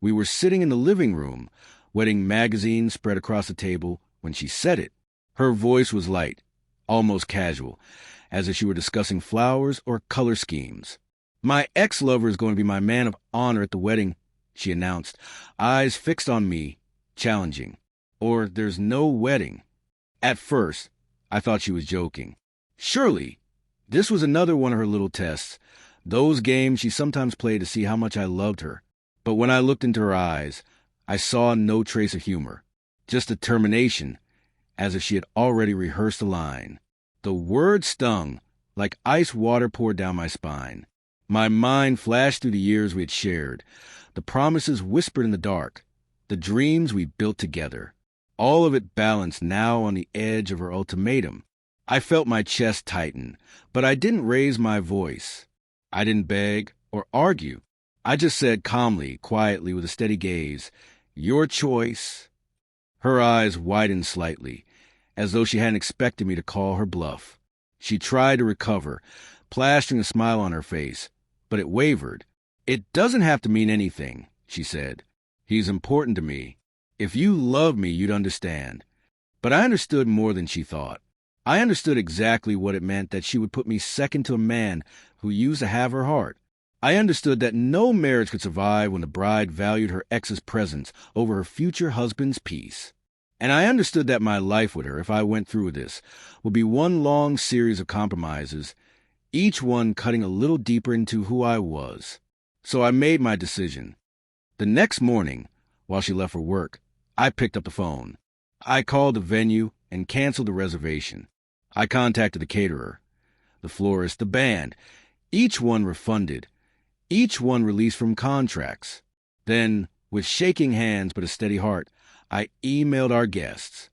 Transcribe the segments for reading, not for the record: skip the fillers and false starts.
We were sitting in the living room, wedding magazines spread across the table, when she said it. Her voice was light, almost casual, as if she were discussing flowers or color schemes. "My ex-lover is going to be my man of honor at the wedding," she announced, eyes fixed on me, challenging. "Or there's no wedding." At first, I thought she was joking. Surely, this was another one of her little tests, those games she sometimes played to see how much I loved her. But when I looked into her eyes, I saw no trace of humor, just determination, as if she had already rehearsed the line. The word stung, like ice water poured down my spine. My mind flashed through the years we had shared, the promises whispered in the dark, the dreams we built together. All of it balanced now on the edge of her ultimatum. I felt my chest tighten, but I didn't raise my voice. I didn't beg or argue. I just said calmly, quietly, with a steady gaze, "Your choice." Her eyes widened slightly, as though she hadn't expected me to call her bluff. She tried to recover, plastering a smile on her face, but it wavered. "It doesn't have to mean anything," she said. "He's important to me. If you love me, you'd understand." But I understood more than she thought. I understood exactly what it meant that she would put me second to a man who used to have her heart. I understood that no marriage could survive when the bride valued her ex's presence over her future husband's peace. And I understood that my life with her, if I went through with this, would be one long series of compromises, each one cutting a little deeper into who I was. So I made my decision. The next morning, while she left for work, I picked up the phone. I called the venue and canceled the reservation. I contacted the caterer, the florist, the band, each one refunded, each one released from contracts. Then, with shaking hands but a steady heart, I emailed our guests.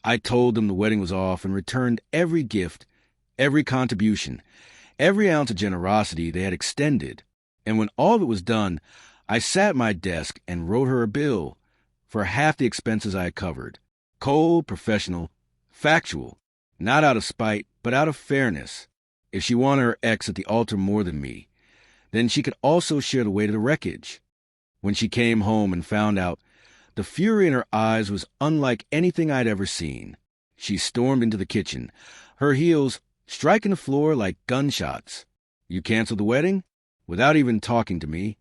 I told them the wedding was off and returned every gift, every contribution, every ounce of generosity they had extended. And when all of it was done, I sat at my desk and wrote her a bill for half the expenses I had covered. Cold, professional, factual, not out of spite, but out of fairness. If she wanted her ex at the altar more than me, then she could also share the weight of the wreckage. When she came home and found out, the fury in her eyes was unlike anything I'd ever seen. She stormed into the kitchen, her heels striking the floor like gunshots. "You canceled the wedding? Without even talking to me?"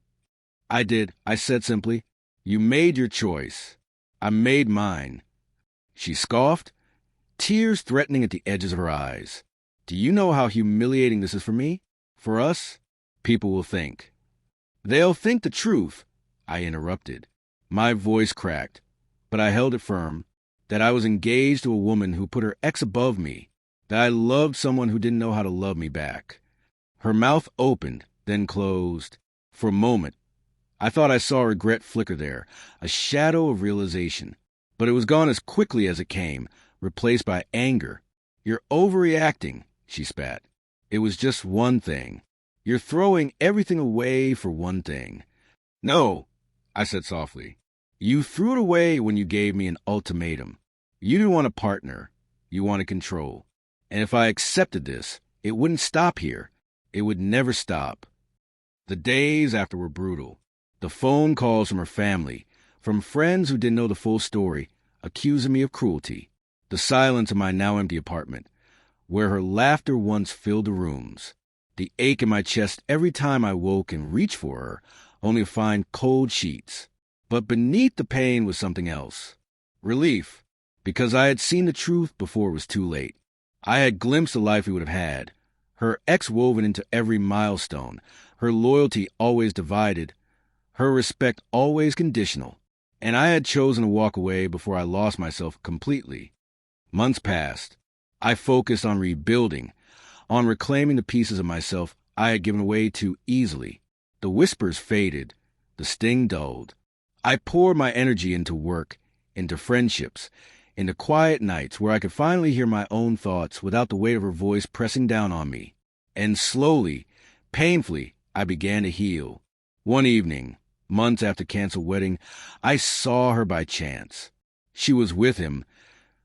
"I did," I said simply. "You made your choice. I made mine." She scoffed, tears threatening at the edges of her eyes. "Do you know how humiliating this is for me? For us? People will think." "They'll think the truth," I interrupted. My voice cracked, but I held it firm, that I was engaged to a woman who put her ex above me, that I loved someone who didn't know how to love me back. Her mouth opened, then closed. For a moment, I thought I saw regret flicker there, a shadow of realization. But it was gone as quickly as it came, replaced by anger. "You're overreacting," she spat. "It was just one thing. You're throwing everything away for one thing." "No," I said softly. "You threw it away when you gave me an ultimatum. You didn't want a partner. You wanted control. And if I accepted this, it wouldn't stop here. It would never stop." The days after were brutal. The phone calls from her family, from friends who didn't know the full story, accusing me of cruelty. The silence in my now empty apartment, where her laughter once filled the rooms. The ache in my chest every time I woke and reached for her, only to find cold sheets. But beneath the pain was something else. Relief, because I had seen the truth before it was too late. I had glimpsed the life we would have had. Her ex woven into every milestone, her loyalty always divided, her respect always conditional. And I had chosen to walk away before I lost myself completely. Months passed. I focused on rebuilding, on reclaiming the pieces of myself I had given away too easily. The whispers faded, the sting dulled. I poured my energy into work, into friendships, into quiet nights where I could finally hear my own thoughts without the weight of her voice pressing down on me. And slowly, painfully, I began to heal. One evening, months after canceled wedding, I saw her by chance. She was with him,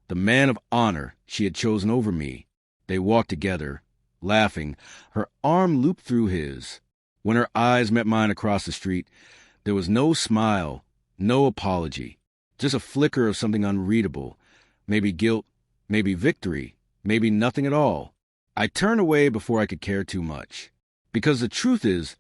the man of honor she had chosen over me. They walked together, laughing, her arm looped through his. When her eyes met mine across the street, there was no smile, No apology. Just a flicker of something unreadable. Maybe guilt, maybe victory, maybe nothing at all. I turned away before I could care too much. Because the truth is,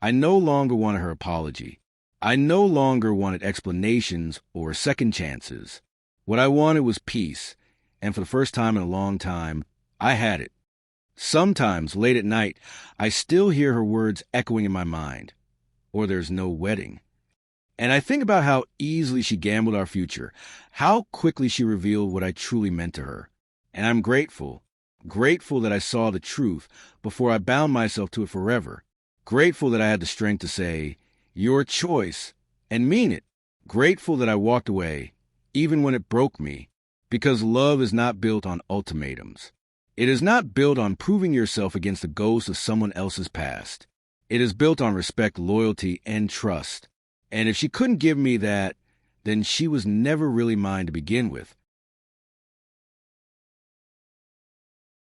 I no longer wanted her apology. I no longer wanted explanations or second chances. What I wanted was peace, and for the first time in a long time, I had it. Sometimes, late at night, I still hear her words echoing in my mind. Or there's no wedding. And I think about how easily she gambled our future, how quickly she revealed what I truly meant to her. And I'm grateful that I saw the truth before I bound myself to it forever. Grateful that I had the strength to say, your choice, and mean it. Grateful that I walked away, even when it broke me, because love is not built on ultimatums. It is not built on proving yourself against the ghost of someone else's past. It is built on respect, loyalty, and trust. And if she couldn't give me that, then she was never really mine to begin with.